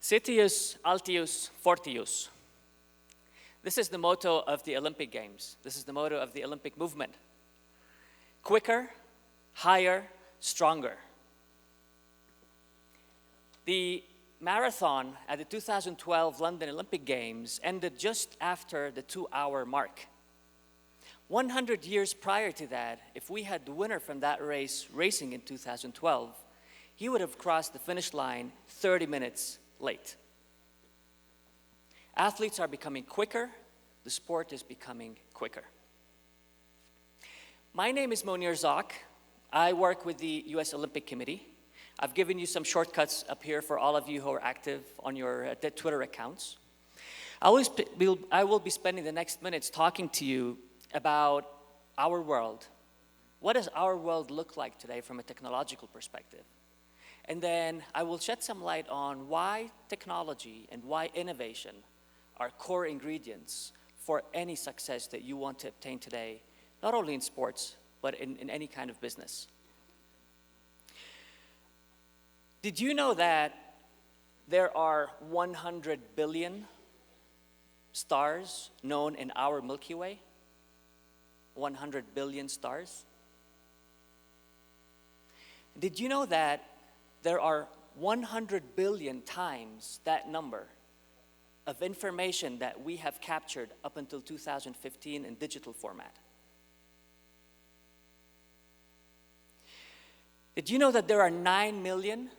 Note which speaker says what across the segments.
Speaker 1: Citius Altius Fortius. This is the motto of the Olympic Games. This is the motto of the Olympic movement. Quicker, higher, stronger. The marathon at the 2012 London Olympic Games ended just after the 2-hour mark. 100 years prior to that, if we had the winner from that race racing in 2012, he would have crossed the finish line 30 minutes late. Athletes are becoming quicker. The sport is becoming quicker. My name is Mounir Zok. I work with the US Olympic Committee. I've given you some shortcuts up here for all of you who are active on your Twitter accounts. I will be spending the next minutes talking to you about our world. What does our world look like today from a technological perspective? And then I will shed some light on why technology and why innovation are core ingredients for any success that you want to obtain today, not only in sports, but in any kind of business. Did you know that there are 100 billion stars known in our Milky Way? 100 billion stars. Did you know that there are 100 billion times that number of information that we have captured up until 2015 in digital format? Did you know that there are 9 million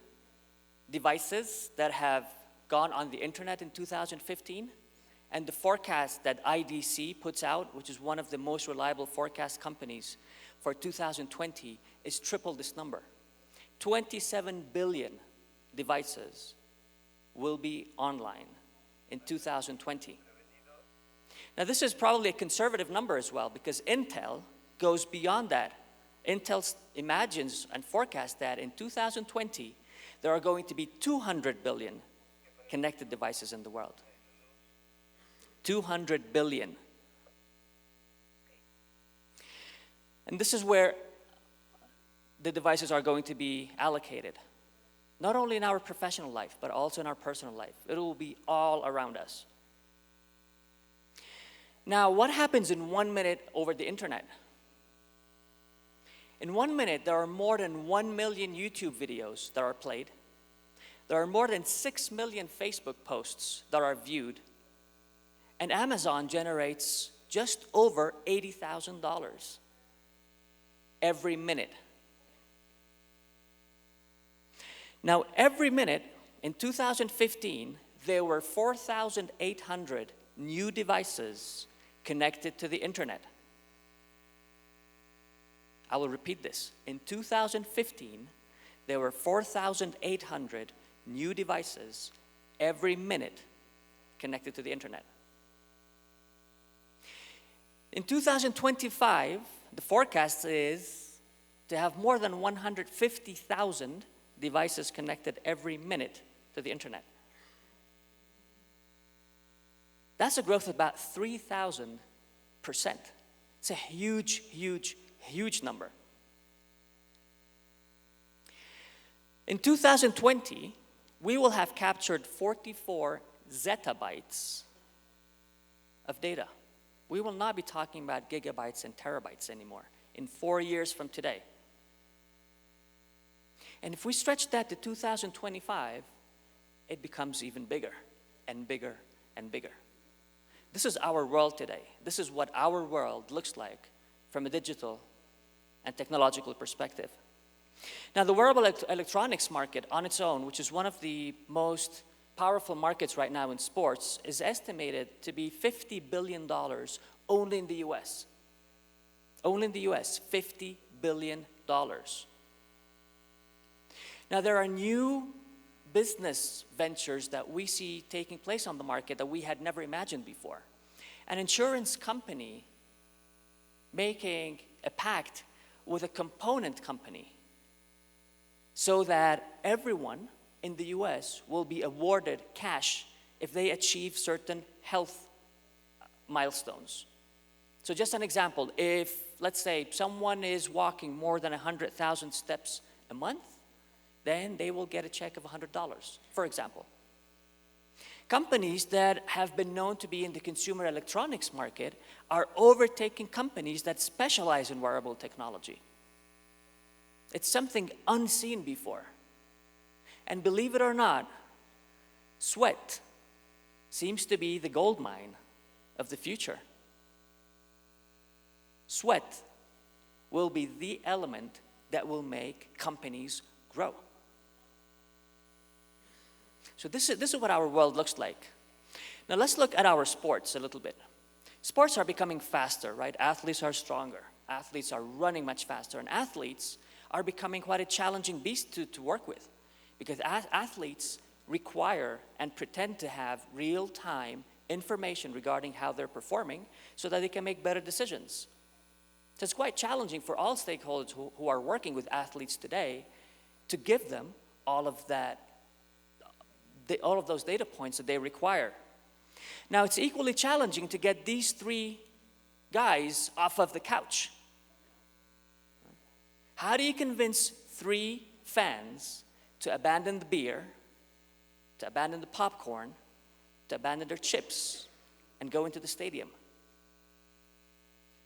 Speaker 1: devices that have gone on the internet in 2015? And the forecast that IDC puts out, which is one of the most reliable forecast companies for 2020, is triple this number. 27 billion devices will be online in 2020. Now, this is probably a conservative number as well, because Intel goes beyond that. Intel imagines and forecasts that in 2020, there are going to be 200 billion connected devices in the world. 200 billion. And this is where the devices are going to be allocated. Not only in our professional life, but also in our personal life. It will be all around us. Now, what happens in 1 minute over the internet? In 1 minute, there are more than 1 million YouTube videos that are played. There are more than 6 million Facebook posts that are viewed. And Amazon generates just over $80,000 every minute. Now, every minute in 2015, there were 4,800 new devices connected to the internet. I will repeat this. In 2015, there were 4,800 new devices every minute connected to the internet. In 2025, the forecast is to have more than 150,000 devices connected every minute to the internet. That's a growth of about 3,000%. It's a huge, huge, huge number. In 2020, we will have captured 44 zettabytes of data. We will not be talking about gigabytes and terabytes anymore in 4 years from today. And if we stretch that to 2025, it becomes even bigger and bigger and bigger. This is our world today. This is what our world looks like from a digital and technological perspective. Now, the wearable electronics market on its own, which is one of the most powerful markets right now in sports, is estimated to be $50 billion only in the US. Only in the US, $50 billion. Now, there are new business ventures that we see taking place on the market that we had never imagined before. An insurance company making a pact with a component company so that everyone in the US will be awarded cash if they achieve certain health milestones. So just an example, if, let's say, someone is walking more than 100,000 steps a month, then they will get a check of $100, for example. Companies that have been known to be in the consumer electronics market are overtaking companies that specialize in wearable technology. It's something unseen before. And believe it or not, sweat seems to be the gold mine of the future. Sweat will be the element that will make companies grow. So this is what our world looks like. Now let's look at our sports a little bit. Sports are becoming faster, right? Athletes are stronger. Athletes are running much faster. And athletes are becoming quite a challenging beast to work with, because athletes require and pretend to have real-time information regarding how they're performing so that they can make better decisions. So it's quite challenging for all stakeholders who are working with athletes today to give them all of those data points that they require. Now, it's equally challenging to get these three guys off of the couch. How do you convince three fans to abandon the beer, to abandon the popcorn, to abandon their chips, and go into the stadium?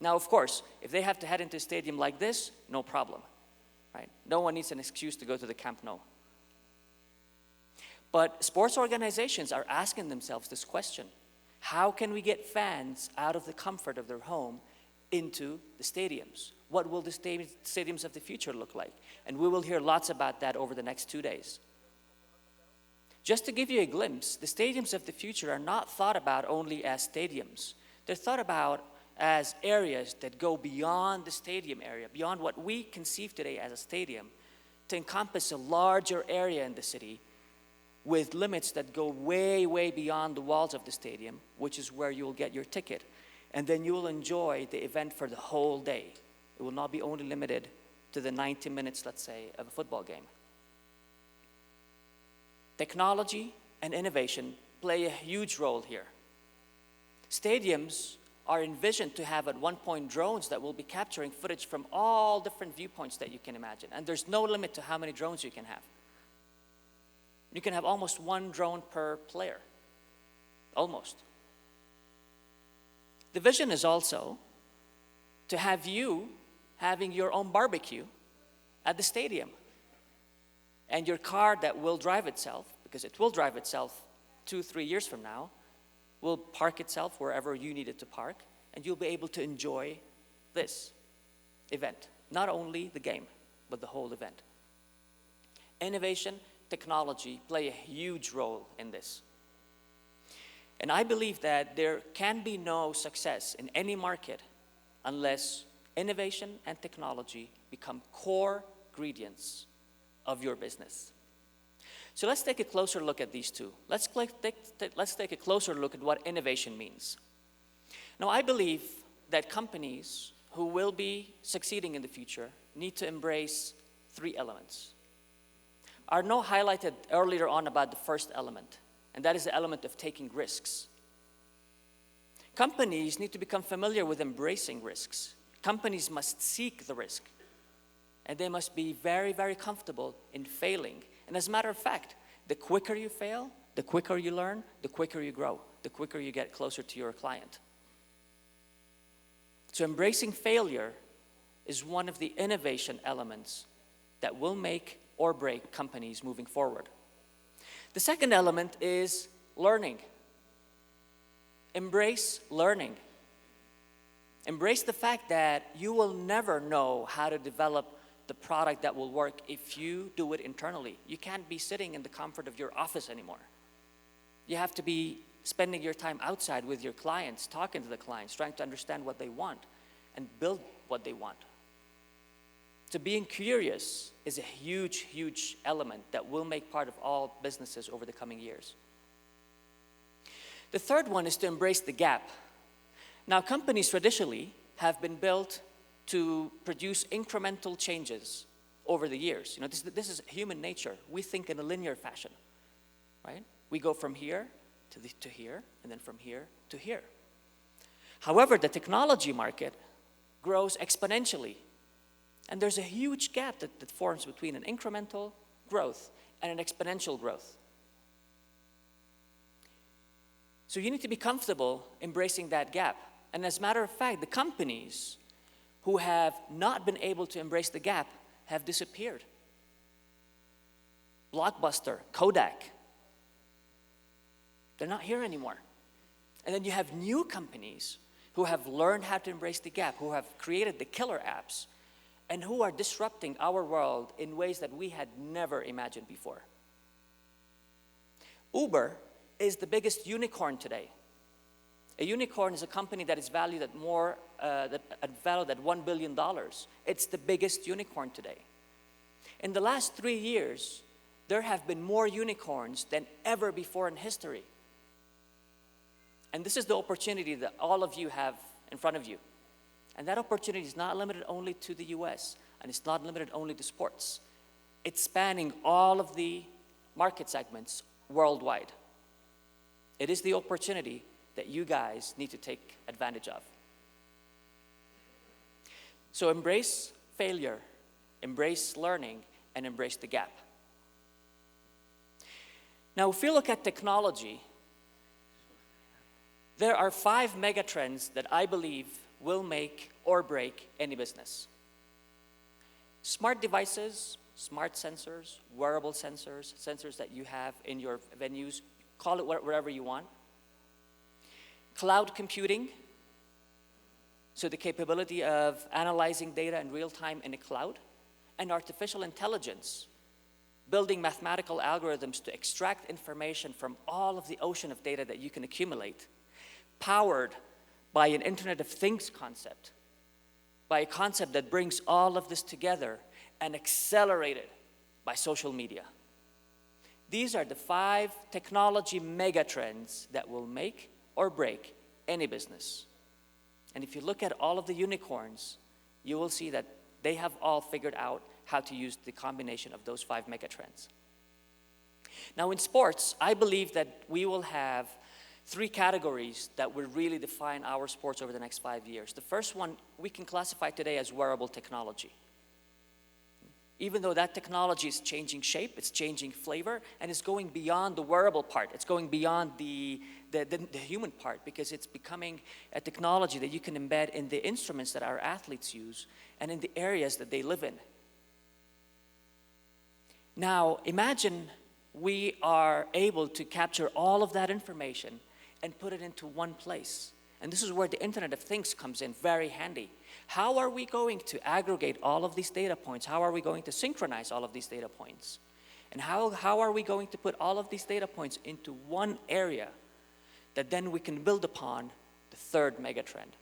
Speaker 1: Now, of course, if they have to head into a stadium like this, no problem, right? No one needs an excuse to go to the Camp Nou. But sports organizations are asking themselves this question: how can we get fans out of the comfort of their home into the stadiums? What will the stadiums of the future look like? And we will hear lots about that over the next 2 days. Just to give you a glimpse, the stadiums of the future are not thought about only as stadiums. They're thought about as areas that go beyond the stadium area, beyond what we conceive today as a stadium, to encompass a larger area in the city with limits that go way, way beyond the walls of the stadium, which is where you'll get your ticket. And then you will enjoy the event for the whole day. It will not be only limited to the 90 minutes, let's say, of a football game. Technology and innovation play a huge role here. Stadiums are envisioned to have at one point drones that will be capturing footage from all different viewpoints that you can imagine. And there's no limit to how many drones you can have. You can have almost one drone per player. Almost. The vision is also to have you having your own barbecue at the stadium. And your car that will drive itself, because it will drive itself 2-3 years from now, will park itself wherever you need it to park, and you'll be able to enjoy this event. Not only the game, but the whole event. Innovation, technology play a huge role in this. And I believe that there can be no success in any market unless innovation and technology become core ingredients of your business. So let's take a closer look at these two. Let's take a closer look at what innovation means. Now, I believe that companies who will be succeeding in the future need to embrace 3 elements. Arnaud highlighted earlier on about the first element, and that is the element of taking risks. Companies need to become familiar with embracing risks. Companies must seek the risk, and they must be very, very comfortable in failing. And as a matter of fact, the quicker you fail, the quicker you learn, the quicker you grow, the quicker you get closer to your client. So embracing failure is one of the innovation elements that will make or break companies moving forward. The second element is learning. Embrace learning. Embrace the fact that you will never know how to develop the product that will work if you do it internally. You can't be sitting in the comfort of your office anymore. You have to be spending your time outside with your clients, talking to the clients, trying to understand what they want and build what they want. So being curious is a huge, huge element that will make part of all businesses over the coming years. The third one is to embrace the gap. Now, companies traditionally have been built to produce incremental changes over the years. You know, this is human nature. We think in a linear fashion, right? We go from here to here, and then from here to here. However, the technology market grows exponentially. And there's a huge gap that forms between an incremental growth and an exponential growth. So you need to be comfortable embracing that gap. And as a matter of fact, the companies who have not been able to embrace the gap have disappeared. Blockbuster, Kodak, they're not here anymore. And then you have new companies who have learned how to embrace the gap, who have created the killer apps, and who are disrupting our world in ways that we had never imagined before. Uber is the biggest unicorn today. A unicorn is a company that is valued at $1 billion. It's the biggest unicorn today. In the last 3 years, there have been more unicorns than ever before in history. And this is the opportunity that all of you have in front of you. And that opportunity is not limited only to the US, and it's not limited only to sports. It's spanning all of the market segments worldwide. It is the opportunity that you guys need to take advantage of. So embrace failure, embrace learning, and embrace the gap. Now, if you look at technology, there are 5 megatrends that I believe will make or break any business. Smart devices, smart sensors, wearable sensors, sensors that you have in your venues, call it whatever you want. Cloud computing, so the capability of analyzing data in real time in a cloud. And artificial intelligence, building mathematical algorithms to extract information from all of the ocean of data that you can accumulate, powered by an Internet of Things concept, by a concept that brings all of this together and accelerated by social media. These are the 5 technology megatrends that will make or break any business. And if you look at all of the unicorns, you will see that they have all figured out how to use the combination of those 5 megatrends. Now in sports, I believe that we will have 3 categories that will really define our sports over the next 5 years. The first one we can classify today as wearable technology. Even though that technology is changing shape, it's changing flavor, and it's going beyond the wearable part. It's going beyond the human part, because it's becoming a technology that you can embed in the instruments that our athletes use and in the areas that they live in. Now, imagine we are able to capture all of that information and put it into one place. And this is where the Internet of Things comes in very handy. How are we going to aggregate all of these data points? How are we going to synchronize all of these data points? And how are we going to put all of these data points into one area that then we can build upon the 3rd megatrend,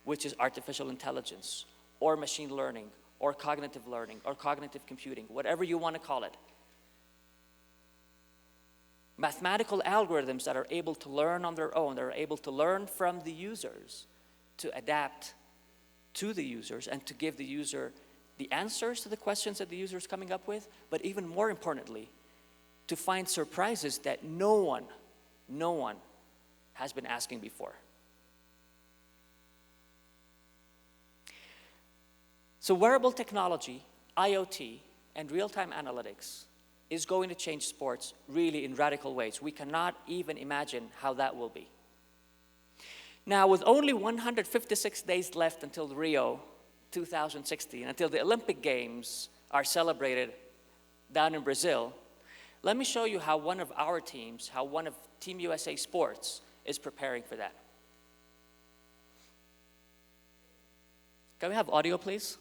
Speaker 1: which is artificial intelligence, or machine learning, or cognitive learning, or cognitive computing, whatever you want to call it. Mathematical algorithms that are able to learn on their own, that are able to learn from the users, to adapt to the users and to give the user the answers to the questions that the user is coming up with, but even more importantly, to find surprises that no one has been asking before. So wearable technology, IoT, and real-time analytics is going to change sports really in radical ways. We cannot even imagine how that will be. Now, with only 156 days left until Rio 2016, until the Olympic Games are celebrated down in Brazil, let me show you how one of our teams, how one of Team USA Sports is preparing for that. Can we have audio, please?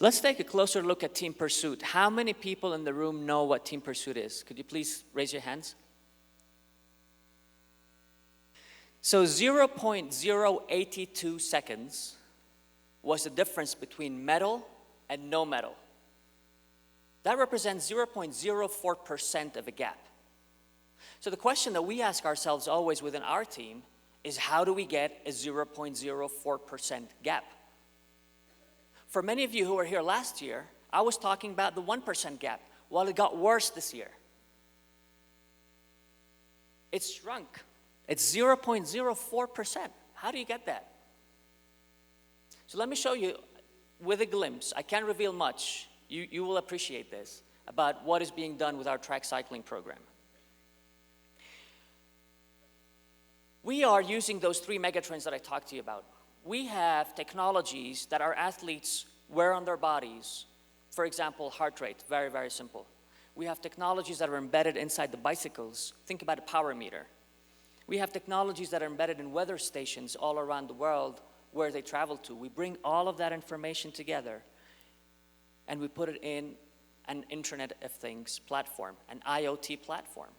Speaker 1: Let's take a closer look at Team Pursuit. How many people in the room know what Team Pursuit is? Could you please raise your hands? So 0.082 seconds was the difference between medal and no medal. That represents 0.04% of a gap. So the question that we ask ourselves always within our team is, how do we get a 0.04% gap? For many of you who were here last year, I was talking about the 1% gap. Well, it got worse this year. It's shrunk. It's 0.04%. How do you get that? So let me show you with a glimpse. I can't reveal much. You will appreciate this about what is being done with our track cycling program. We are using those 3 megatrends that I talked to you about. We have technologies that our athletes wear on their bodies. For example, heart rate, very, very simple. We have technologies that are embedded inside the bicycles. Think about a power meter. We have technologies that are embedded in weather stations all around the world where they travel to. We bring all of that information together and we put it in an Internet of Things platform, an IoT platform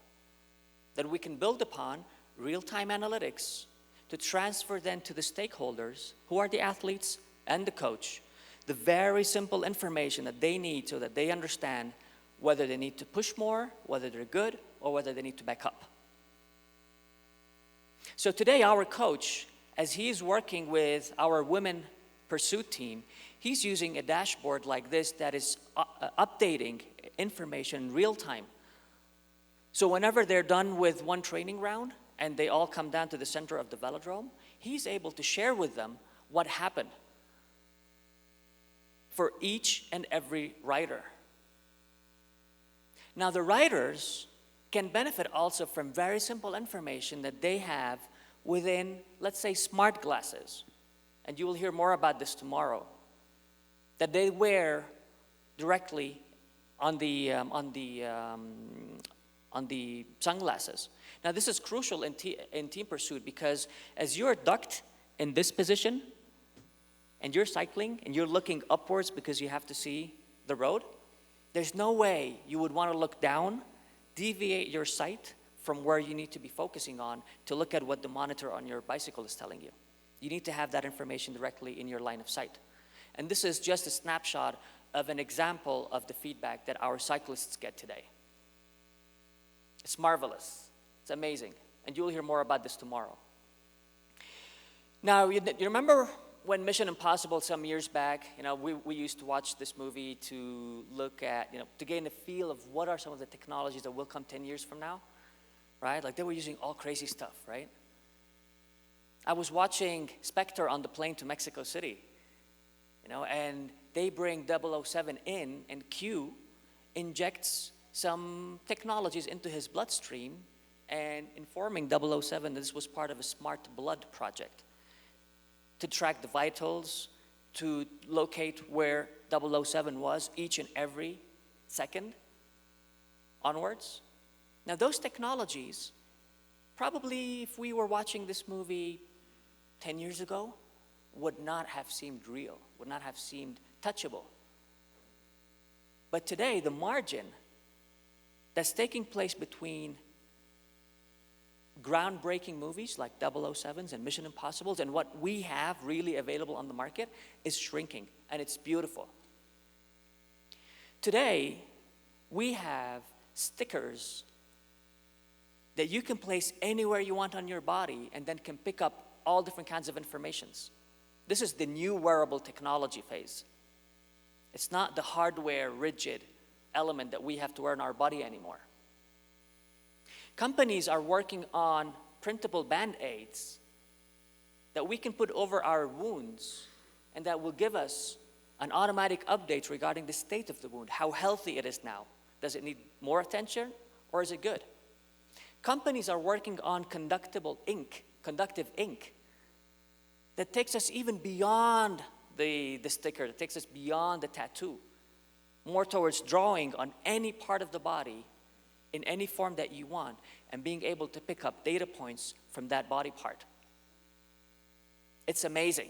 Speaker 1: that we can build upon real-time analytics to transfer then to the stakeholders, who are the athletes and the coach, the very simple information that they need so that they understand whether they need to push more, whether they're good, or whether they need to back up. So today our coach, as he's working with our women pursuit team, he's using a dashboard like this that is updating information in real time. So whenever they're done with one training round and they all come down to the center of the velodrome, he's able to share with them what happened for each and every rider. Now the riders can benefit also from very simple information that they have within, let's say, smart glasses. And you will hear more about this tomorrow, that they wear directly on the sunglasses. Now this is crucial in team pursuit because as you're ducked in this position and you're cycling and you're looking upwards because you have to see the road, there's no way you would want to look down, deviate your sight from where you need to be focusing on to look at what the monitor on your bicycle is telling you. You need to have that information directly in your line of sight. And this is just a snapshot of an example of the feedback that our cyclists get today. It's marvelous. It's amazing. And you'll hear more about this tomorrow. Now, you remember when Mission Impossible some years back, we used to watch this movie to look at, to gain a feel of what are some of the technologies that will come 10 years from now, right? Like they were using all crazy stuff, right? I was watching Spectre on the plane to Mexico City, and they bring 007 in, and Q injects some technologies into his bloodstream and informing 007 that this was part of a smart blood project to track the vitals, to locate where 007 was each and every second onwards. Now those technologies, probably if we were watching this movie 10 years ago, would not have seemed real, would not have seemed touchable. But today, the margin that's taking place between groundbreaking movies like 007s and Mission Impossibles and what we have really available on the market is shrinking, and it's beautiful. Today, we have stickers that you can place anywhere you want on your body and then can pick up all different kinds of informations. This is the new wearable technology phase. It's not the hardware rigid element that we have to wear on our body anymore. Companies are working on printable Band-Aids that we can put over our wounds and that will give us an automatic update regarding the state of the wound, how healthy it is now. Does it need more attention or is it good? Companies are working on conductive ink that takes us even beyond the sticker, that takes us beyond the tattoo, more towards drawing on any part of the body in any form that you want and being able to pick up data points from that body part. It's amazing.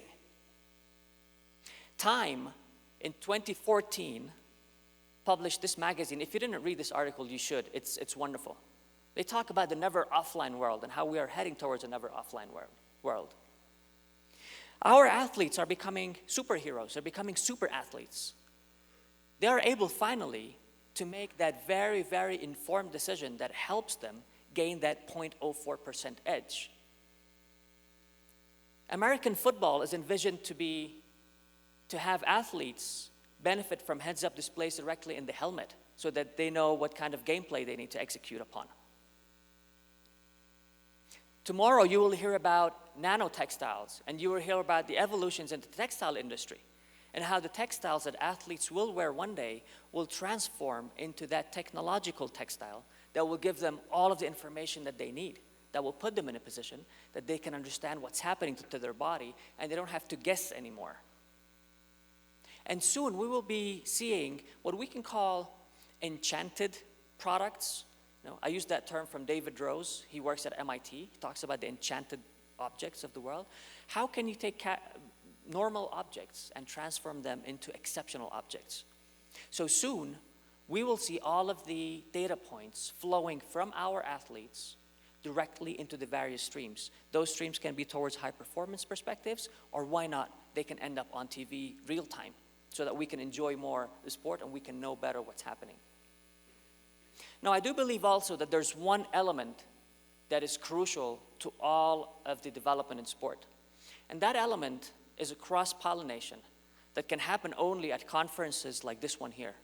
Speaker 1: Time in 2014 published this magazine. If you didn't read this article, you should. It's wonderful. They talk about the never offline world and how we are heading towards a never offline world. Our athletes are becoming superheroes. They're becoming super athletes. They are able finally to make that very, very informed decision that helps them gain that 0.04% edge. American football is envisioned to have athletes benefit from heads-up displays directly in the helmet so that they know what kind of gameplay they need to execute upon. Tomorrow, you will hear about Nano Textiles, and you will hear about the evolutions in the textile industry and how the textiles that athletes will wear one day will transform into that technological textile that will give them all of the information that they need, that will put them in a position that they can understand what's happening to their body, and they don't have to guess anymore. And soon, we will be seeing what we can call enchanted products. I use that term from David Rose. He works at MIT. He talks about the enchanted objects of the world. How can you take normal objects and transform them into exceptional objects? So soon, we will see all of the data points flowing from our athletes directly into the various streams. Those streams can be towards high-performance perspectives, or why not, they can end up on TV real time so that we can enjoy more the sport and we can know better what's happening. Now, I do believe also that there's one element that is crucial to all of the development in sport. And that element is a cross-pollination that can happen only at conferences like this one here.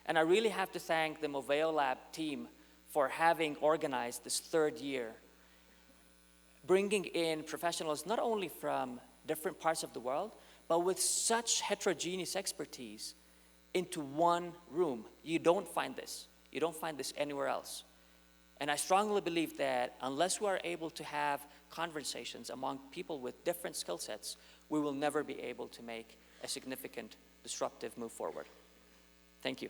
Speaker 1: And I really have to thank the Moveo Lab team for having organized this third year, bringing in professionals not only from different parts of the world, but with such heterogeneous expertise into one room. You don't find this. You don't find this anywhere else. And I strongly believe that unless we are able to have conversations among people with different skill sets, we will never be able to make a significant disruptive move forward. Thank you.